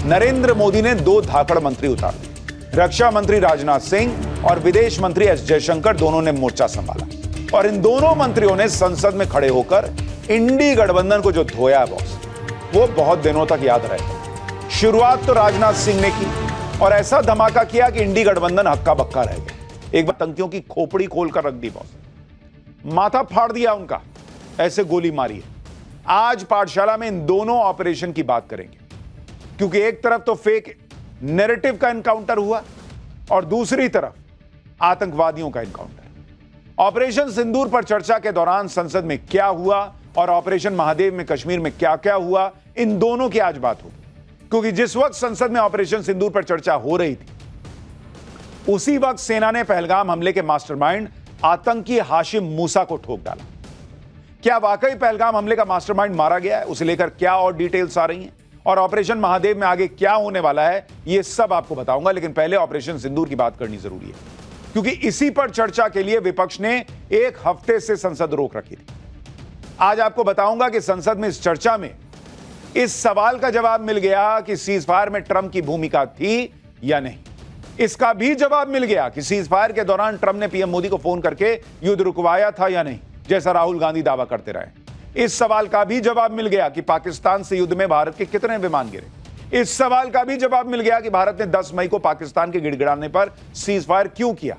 नरेंद्र मोदी ने 2 धाकड़ मंत्री उतार दिए। रक्षा मंत्री राजनाथ सिंह और विदेश मंत्री एस जयशंकर दोनों ने मोर्चा संभाला और इन दोनों मंत्रियों ने संसद में खड़े होकर इंडी गठबंधन को जो धोया बॉस, वो बहुत दिनों तक याद रहेगा। शुरुआत तो राजनाथ सिंह ने की और ऐसा धमाका किया कि इंडी गठबंधन हक्का बक्का रह गया। एक बार आतंकियों की खोपड़ी खोलकर रख दी बॉस, माथा फाड़ दिया उनका, ऐसे गोली मारी है। आज पाठशाला में इन दोनों ऑपरेशन की बात करेंगे, क्योंकि एक तरफ तो फेक नैरेटिव का एनकाउंटर हुआ और दूसरी तरफ आतंकवादियों का एनकाउंटर। ऑपरेशन सिंदूर पर चर्चा के दौरान संसद में क्या हुआ और ऑपरेशन महादेव में कश्मीर में क्या क्या हुआ, इन दोनों की आज बात होगी। क्योंकि जिस वक्त संसद में ऑपरेशन सिंदूर पर चर्चा हो रही थी, उसी वक्त सेना ने पहलगाम हमले के मास्टरमाइंड आतंकी हाशिम मूसा को ठोक डाला। क्या वाकई पहलगाम हमले का मास्टरमाइंड मारा गया है, उसे लेकर क्या और डिटेल्स आ रही हैं और ऑपरेशन महादेव में आगे क्या होने वाला है, ये सब आपको बताऊंगा। लेकिन पहले ऑपरेशन सिंदूर की बात करनी जरूरी है, क्योंकि इसी पर चर्चा के लिए विपक्ष ने 1 हफ्ते से संसद रोक रखी थी। आज आपको बताऊंगा कि संसद में इस चर्चा में इस सवाल का जवाब मिल गया कि सीजफायर में ट्रंप की भूमिका थी या नहीं। इसका भी जवाब मिल गया कि सीजफायर के दौरान ट्रंप ने पीएम मोदी को फोन करके युद्ध रुकवाया था या नहीं, जैसा राहुल गांधी दावा करते रहे। इस सवाल का भी जवाब मिल गया कि पाकिस्तान से युद्ध में भारत के कितने विमान गिरे। इस सवाल का भी जवाब मिल गया कि भारत ने 10 मई को पाकिस्तान के गिड़गिड़ाने पर सीजफायर क्यों किया।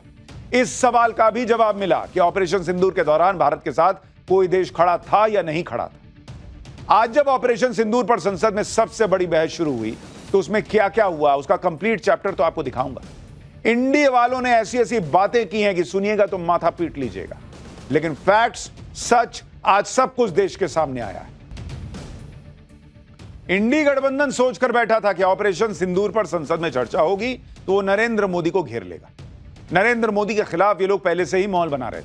इस सवाल का भी जवाब मिला कि ऑपरेशन सिंदूर के दौरान भारत के साथ कोई देश खड़ा था या नहीं खड़ा था। आज जब ऑपरेशन सिंदूर पर संसद में सबसे बड़ी बहस शुरू हुई, तो उसमें क्या क्या हुआ, उसका कंप्लीट चैप्टर तो आपको दिखाऊंगा। इंडिया वालों ने ऐसी ऐसी बातें की हैं कि सुनिएगा तो माथा पीट लीजिएगा। लेकिन फैक्ट्स, सच, आज सब कुछ देश के सामने आया है। इंडी गठबंधन सोचकर बैठा था कि ऑपरेशन सिंदूर पर संसद में चर्चा होगी तो वो नरेंद्र मोदी को घेर लेगा। नरेंद्र मोदी के खिलाफ ये लोग पहले से ही माहौल बना रहे थे।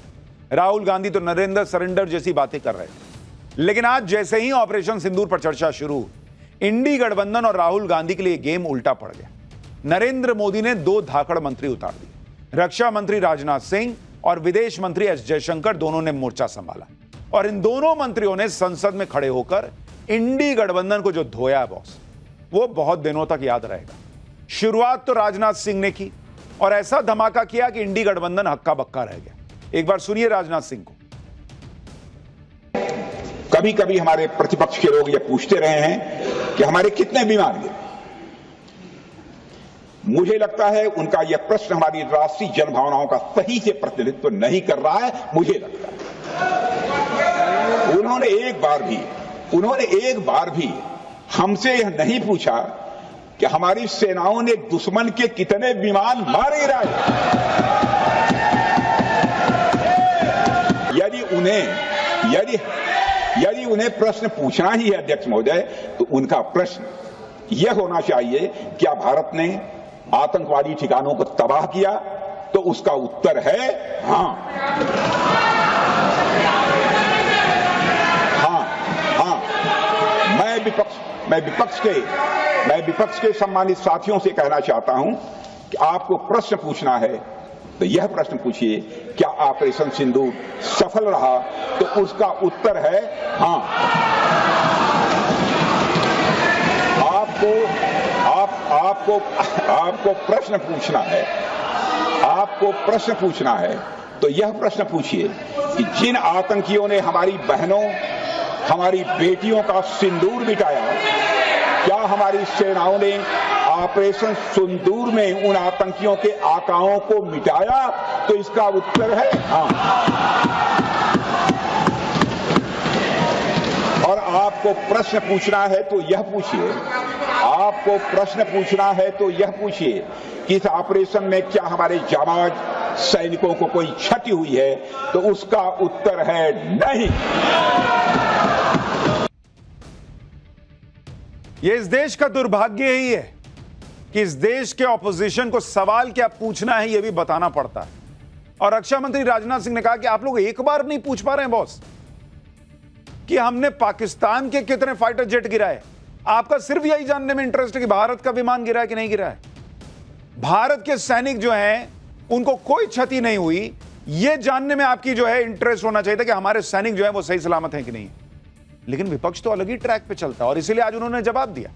राहुल गांधी तो नरेंद्र सरेंडर जैसी बातें कर रहे थे। लेकिन आज जैसे ही ऑपरेशन सिंदूर पर चर्चा शुरू हुई, इंडी गठबंधन और राहुल गांधी के लिए गेम उल्टा पड़ गया। नरेंद्र मोदी ने 2 धाकड़ मंत्री उतार दिए। रक्षा मंत्री राजनाथ सिंह और विदेश मंत्री एस जयशंकर दोनों ने मोर्चा संभाला और इन दोनों मंत्रियों ने संसद में खड़े होकर इंडी गठबंधन को जो धोया है बॉस, वो बहुत दिनों तक याद रहेगा। शुरुआत तो राजनाथ सिंह ने की और ऐसा धमाका किया कि इंडी गठबंधन हक्का बक्का रह गया। एक बार सुनिए राजनाथ सिंह को। कभी कभी हमारे प्रतिपक्ष के लोग ये पूछते रहे हैं कि हमारे कितने विमान गिरे। मुझे लगता है उनका यह प्रश्न हमारी राष्ट्रीय जनभावनाओं का सही से प्रतिनिधित्व नहीं कर रहा है। मुझे लगता है उन्होंने एक बार भी हमसे यह नहीं पूछा कि हमारी सेनाओं ने दुश्मन के कितने विमान मारे गिराए। यदि उन्हें प्रश्न पूछना ही है अध्यक्ष महोदय, तो उनका प्रश्न यह होना चाहिए, क्या भारत ने आतंकवादी ठिकानों को तबाह किया? तो उसका उत्तर है हां। मैं विपक्ष के सम्मानित साथियों से कहना चाहता हूं कि आपको प्रश्न पूछना है तो यह प्रश्न पूछिए, क्या ऑपरेशन सिंदूर सफल रहा? तो उसका उत्तर है हां। आपको प्रश्न पूछना है तो यह प्रश्न पूछिए कि जिन आतंकियों ने हमारी बहनों, हमारी बेटियों का सिंदूर मिटाया, क्या हमारी सेनाओं ने ऑपरेशन सिंदूर में उन आतंकियों के आकाओं को मिटाया? तो इसका उत्तर है हां। और आपको प्रश्न पूछना है तो यह पूछिए कि इस ऑपरेशन में क्या हमारे जाबाज सैनिकों को कोई क्षति हुई है? तो उसका उत्तर है नहीं। ये इस देश का दुर्भाग्य ही है कि इस देश के ऑपोजिशन को सवाल क्या पूछना है, यह भी बताना पड़ता है। और रक्षा मंत्री राजनाथ सिंह ने कहा कि आप लोग एक बार नहीं पूछ पा रहे हैं बॉस कि हमने पाकिस्तान के कितने फाइटर जेट गिराए। आपका सिर्फ यही जानने में इंटरेस्ट है कि भारत का विमान गिरा है कि नहीं गिरा है। भारत के सैनिक जो हैं उनको कोई क्षति नहीं हुई, यह जानने में आपकी जो है इंटरेस्ट होना चाहिए था कि हमारे सैनिक जो है वो सही सलामत हैं कि नहीं। लेकिन विपक्ष तो अलग ही ट्रैक पे चलता है और इसीलिए आज उन्होंने जवाब दिया।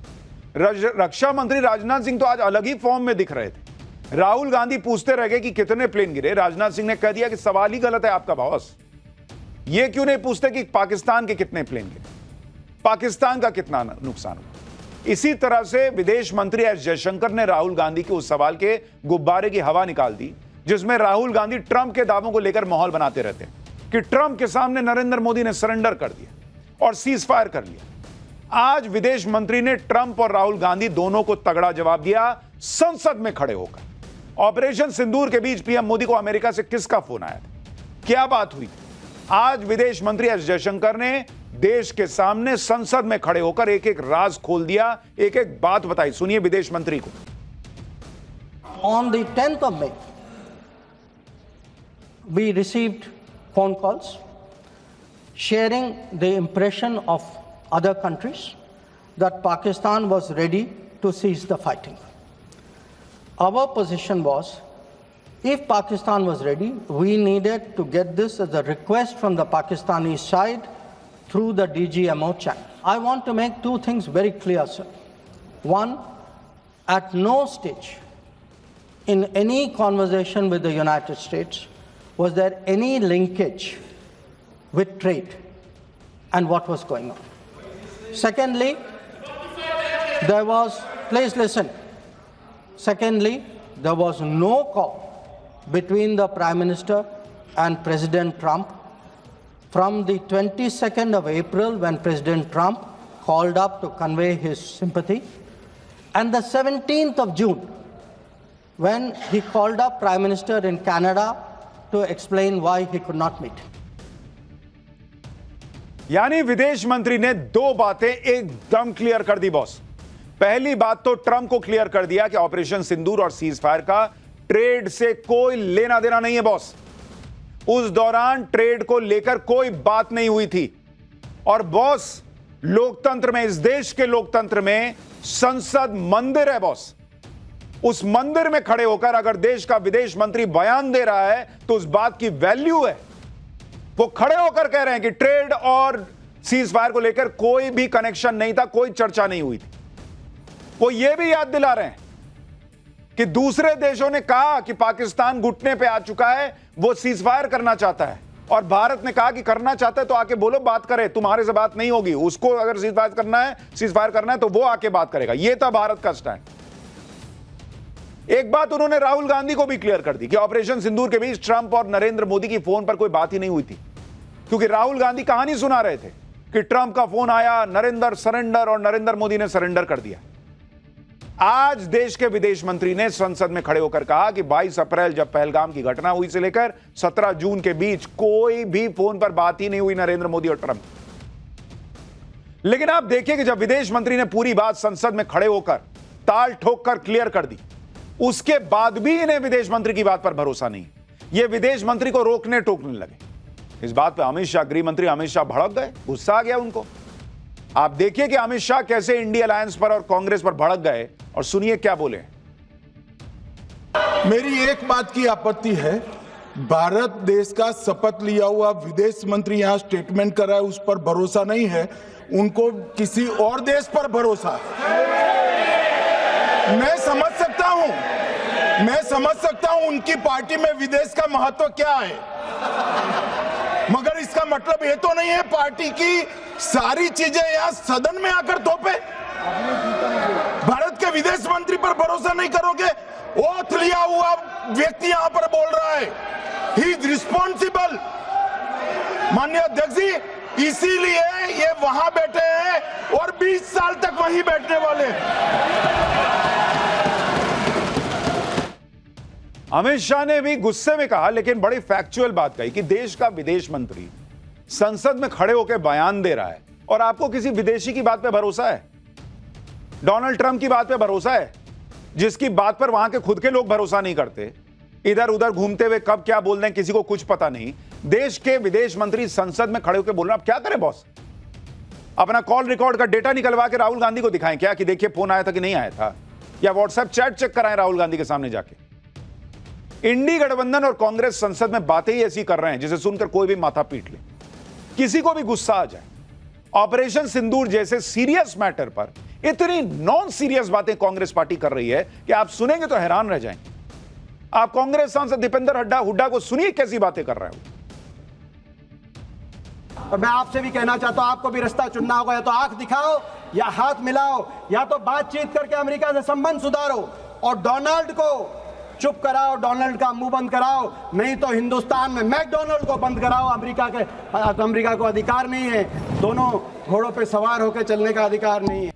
रक्षा मंत्री राजनाथ सिंह तो आज अलग ही फॉर्म में दिख रहे थे। राहुल गांधी पूछते रह गए कि कितने प्लेन गिरे। राजनाथ सिंह ने कह दिया कि सवाल ही गलत है आपका बॉस। ये क्यों नहीं पूछते कि पाकिस्तान के कितने प्लेन गिरे, पाकिस्तान का कितना नुकसान हुआ। इसी तरह से विदेश मंत्री एस जयशंकर ने राहुल गांधी के उस सवाल के गुब्बारे की हवा निकाल दी जिसमें राहुल गांधी ट्रंप के दावों को लेकर माहौल बनाते रहते हैं कि ट्रंप के सामने नरेंद्र मोदी ने सरेंडर कर दिया और सीज फायर कर लिया। आज विदेश मंत्री ने ट्रंप और राहुल गांधी दोनों को तगड़ा जवाब दिया संसद में खड़े होकर। ऑपरेशन सिंदूर के बीच पीएम मोदी को अमेरिका से किसका फोन आया था, क्या बात हुई? आज विदेश मंत्री एस जयशंकर ने देश के सामने संसद में खड़े होकर एक एक राज खोल दिया, एक एक बात बताई। सुनिए विदेश मंत्री को। On the 10th of May, we received phone calls sharing the impression of other countries that Pakistan was ready to cease the fighting. Our position was, if Pakistan was ready, we needed to get this as a request from the Pakistani side through the DGMO channel. I want to make two things very clear, sir. One, at no stage in any conversation with the United States was there any linkage with trade and what was going on. Secondly, there was, please listen. Secondly, there was no call between the Prime Minister and President Trump from the 22nd of April when President Trump called up to convey his sympathy and the 17th of June when he called up Prime Minister in Canada to explain why he could not meet. यानी विदेश मंत्री ने दो बातें एकदम clear कर दी boss. पहली बात तो ट्रंप को क्लियर कर दिया कि ऑपरेशन सिंदूर और सीज फायर का ट्रेड से कोई लेना देना नहीं है बॉस। उस दौरान ट्रेड को लेकर कोई बात नहीं हुई थी। और बॉस, लोकतंत्र में, इस देश के लोकतंत्र में संसद मंदिर है बॉस। उस मंदिर में खड़े होकर अगर देश का विदेश मंत्री बयान दे रहा है तो उस बात की वैल्यू है। वो खड़े होकर कह रहे हैं कि ट्रेड और सीज फायर को लेकर कोई भी कनेक्शन नहीं था, कोई चर्चा नहीं हुई थी। वो ये भी याद दिला रहे हैं कि दूसरे देशों ने कहा कि पाकिस्तान घुटने पे आ चुका है, वो सीज फायर करना चाहता है, और भारत ने कहा कि करना चाहता है तो आके बोलो, बात करे, तुम्हारे से बात नहीं होगी। उसको अगर सीज फायर करना है तो वो आके बात करेगा। ये था भारत का स्टैंड। एक बात उन्होंने राहुल गांधी को भी क्लियर कर दी कि ऑपरेशन सिंदूर के बीच ट्रंप और नरेंद्र मोदी की फोन पर कोई बात ही नहीं हुई थी, क्योंकि राहुल गांधी कहानी सुना रहे थे कि ट्रंप का फोन आया, नरेंद्र सरेंडर, और नरेंद्र मोदी ने सरेंडर कर दिया। आज देश के विदेश मंत्री ने संसद में खड़े होकर कहा कि 22 अप्रैल जब पहलगाम की घटना हुई से लेकर 17 जून के बीच कोई भी फोन पर बात ही नहीं हुई नरेंद्र मोदी और ट्रंप। लेकिन आप देखिए कि जब विदेश मंत्री ने पूरी बात संसद में खड़े होकर ताल ठोक कर क्लियर कर दी, उसके बाद भी इन्हें विदेश मंत्री की बात पर भरोसा नहीं। ये विदेश मंत्री को रोकने टोकने लगे। इस बात पर अमित शाह, गृह मंत्री अमित शाह भड़क गए, गुस्सा आ गया उनको। आप देखिए कि अमित शाह कैसे इंडिया अलायंस पर और कांग्रेस पर भड़क गए, और सुनिए क्या बोले। मेरी एक बात की आपत्ति है, भारत देश का शपथ लिया हुआ विदेश मंत्री यहां स्टेटमेंट कर रहा है, उस पर भरोसा नहीं है, उनको किसी और देश पर भरोसा है। मैं समझ सकता हूं उनकी पार्टी में विदेश का महत्व क्या है, मगर इसका मतलब ये तो नहीं है पार्टी की सारी चीजें यहां सदन में आकर थोपे। भारत के विदेश मंत्री पर भरोसा नहीं करोगे? ओथ लिया हुआ व्यक्ति यहां पर बोल रहा है, ही इज रिस्पॉन्सिबल। माननीय अध्यक्ष जी, इसीलिए ये वहां बैठे हैं और 20 साल तक वहीं बैठने वाले हैं। अमित शाह ने भी गुस्से में कहा, लेकिन बड़ी फैक्चुअल बात कही कि देश का विदेश मंत्री संसद में खड़े होकर बयान दे रहा है और आपको किसी विदेशी की बात पे भरोसा है? डोनाल्ड ट्रंप की बात पे भरोसा है, जिसकी बात पर वहां के खुद के लोग भरोसा नहीं करते, इधर उधर घूमते हुए कब क्या बोल दें किसी को कुछ पता नहीं। देश के विदेश मंत्री संसद में खड़े होकर बोल रहे हैं। अब क्या करें बॉस? अपना कॉल रिकॉर्ड का डेटा निकलवा के राहुल गांधी को दिखाएं क्या कि देखिए फोन आया था कि नहीं आया था, या व्हाट्सएप चैट चेक कराएं राहुल गांधी के सामने जाके। इंडी गठबंधन और कांग्रेस संसद में बातें ही ऐसी कर रहे हैं जिसे सुनकर कोई भी माथा पीट ले, किसी को भी गुस्सा आ जाए। ऑपरेशन सिंदूर जैसे सीरियस मैटर पर इतनी नॉन सीरियस बातें कांग्रेस पार्टी कर रही है कि आप सुनेंगे तो हैरान रह जाएंगे। आप कांग्रेस सांसद दीपेंद्र हुड्डा को सुनिए कैसी बातें कर रहे हैं। और मैं आपसे भी कहना चाहता हूं, आपको भी रास्ता चुनना होगा, या तो आंख दिखाओ या हाथ मिलाओ, या तो बातचीत करके अमेरिका से संबंध सुधारो और डोनाल्ड को चुप कराओ, डोनाल्ड का मुंह बंद कराओ, नहीं तो हिंदुस्तान में मैकडोनाल्ड को बंद कराओ। अमेरिका को अधिकार नहीं है, दोनों घोड़ों पे सवार होकर चलने का अधिकार नहीं है।